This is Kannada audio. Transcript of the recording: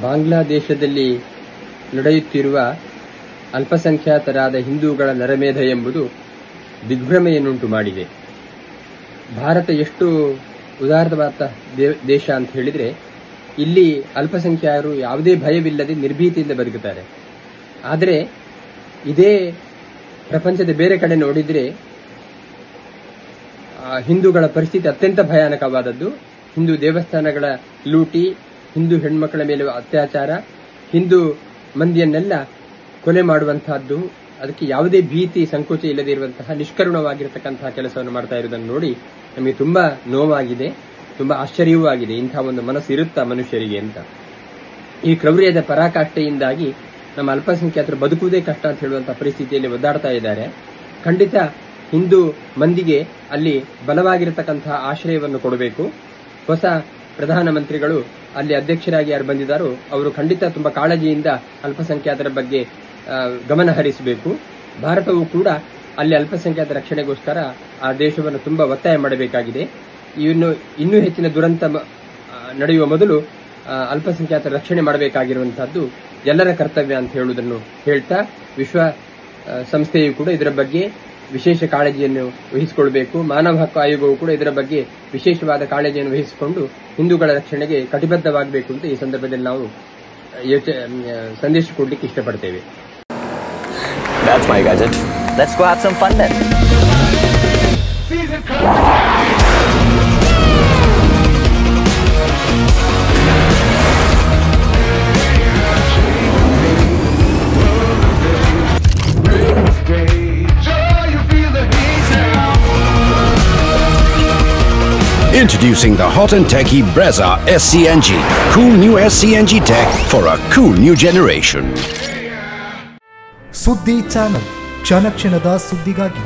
ಬಾಂಗ್ಲಾದೇಶದಲ್ಲಿ ನಡೆಯುತ್ತಿರುವ ಅಲ್ಪಸಂಖ್ಯಾತರಾದ ಹಿಂದೂಗಳ ನರಮೇಧ ಎಂಬುದು ದಿಗ್ಭ್ರಮೆಯನ್ನುಂಟು ಮಾಡಿದೆ. ಭಾರತ ಎಷ್ಟು ಉದಾರವಾದ ದೇಶ ಅಂತ ಹೇಳಿದ್ರೆ, ಇಲ್ಲಿ ಅಲ್ಪಸಂಖ್ಯಾತರು ಯಾವುದೇ ಭಯವಿಲ್ಲದೆ ನಿರ್ಭೀತಿಯಿಂದ ಬದುಕುತ್ತಾರೆ. ಆದರೆ ಇದೇ ಪ್ರಪಂಚದ ಬೇರೆ ಕಡೆ ನೋಡಿದ್ರೆ ಹಿಂದೂಗಳ ಪರಿಸ್ಥಿತಿ ಅತ್ಯಂತ ಭಯಾನಕವಾದದ್ದು. ಹಿಂದೂ ದೇವಸ್ಥಾನಗಳ ಲೂಟಿ, ಹಿಂದೂ ಹೆಣ್ಮಕ್ಕಳ ಮೇಲೆ ಅತ್ಯಾಚಾರ, ಹಿಂದೂ ಮಂದಿಯನ್ನೆಲ್ಲ ಕೊಲೆ ಮಾಡುವಂತಹದ್ದು, ಅದಕ್ಕೆ ಯಾವುದೇ ಭೀತಿ ಸಂಕೋಚ ಇಲ್ಲದೆ ಇರುವಂತಹ ನಿಷ್ಕರುಣವಾಗಿರತಕ್ಕಂತಹ ಕೆಲಸವನ್ನು ಮಾಡ್ತಾ ಇರುವುದನ್ನು ನೋಡಿ ನಮಗೆ ತುಂಬಾ ನೋವಾಗಿದೆ, ತುಂಬಾ ಆಶ್ಚರ್ಯವೂ ಆಗಿದೆ. ಇಂತಹ ಒಂದು ಮನಸ್ಸು ಇರುತ್ತಾ ಮನುಷ್ಯರಿಗೆ ಅಂತ. ಈ ಕ್ರೌರ್ಯದ ಪರಾಕಾಷ್ಠೆಯಿಂದಾಗಿ ನಮ್ಮ ಅಲ್ಪಸಂಖ್ಯಾತರು ಬದುಕುವುದೇ ಕಷ್ಟ ಅಂತ ಹೇಳುವಂತಹ ಪರಿಸ್ಥಿತಿಯಲ್ಲಿ ಒದ್ದಾಡ್ತಾ ಇದ್ದಾರೆ. ಖಂಡಿತ ಹಿಂದೂ ಮಂದಿಗೆ ಅಲ್ಲಿ ಬಲವಾಗಿರತಕ್ಕಂತಹ ಆಶ್ರಯವನ್ನು ಕೊಡಬೇಕು. ಹೊಸ ಪ್ರಧಾನಮಂತ್ರಿಗಳು ಅಲ್ಲಿ ಅಧ್ಯಕ್ಷರಾಗಿ ಯಾರು ಬಂದಿದ್ದಾರೋ ಅವರು ಖಂಡಿತ ತುಂಬಾ ಕಾಳಜಿಯಿಂದ ಅಲ್ಪಸಂಖ್ಯಾತರ ಬಗ್ಗೆ ಗಮನ ಹರಿಸಬೇಕು. ಭಾರತವು ಕೂಡ ಅಲ್ಲಿ ಅಲ್ಪಸಂಖ್ಯಾತರ ರಕ್ಷಣೆಗೋಸ್ಕರ ಆ ದೇಶವನ್ನು ತುಂಬಾ ಒತ್ತಾಯ ಮಾಡಬೇಕಾಗಿದೆ. ಇನ್ನೂ ಹೆಚ್ಚಿನ ದುರಂತ ನಡೆಯುವ ಮೊದಲು ಅಲ್ಪಸಂಖ್ಯಾತರ ರಕ್ಷಣೆ ಮಾಡಬೇಕಾಗಿರುವಂತಹದ್ದು ಎಲ್ಲರ ಕರ್ತವ್ಯ ಅಂತ ಹೇಳುವುದನ್ನು ಹೇಳ್ತಾ, ವಿಶ್ವ ಸಂಸ್ಥೆಯು ಕೂಡ ಇದರ ಬಗ್ಗೆ ವಿಶೇಷ ಕಾಳಜಿಯನ್ನು ವಹಿಸಿಕೊಳ್ಳಬೇಕು. ಮಾನವ ಹಕ್ಕು ಆಯೋಗವು ಕೂಡ ಇದರ ಬಗ್ಗೆ ವಿಶೇಷವಾದ ಕಾಳಜಿಯನ್ನು ವಹಿಸಿಕೊಂಡು ಹಿಂದೂಗಳ ರಕ್ಷಣೆಗೆ ಕಟಿಬದ್ಧವಾಗಬೇಕು ಅಂತ ಈ ಸಂದರ್ಭದಲ್ಲಿ ನಾವು ಸಂದೇಶ ಕೊಡಲಿಕ್ಕೆ ಇಷ್ಟಪಡ್ತೇವೆ. That's my gadget. Let's go have some fun then. Introducing the hot and techy Brezza SCNG. Cool new SCNG tech for a cool new generation. ಸುದ್ದಿ ಚಾನಲ್, ಕ್ಷಣ ಕ್ಷಣದ ಸುದ್ದಿಗಾಗಿ.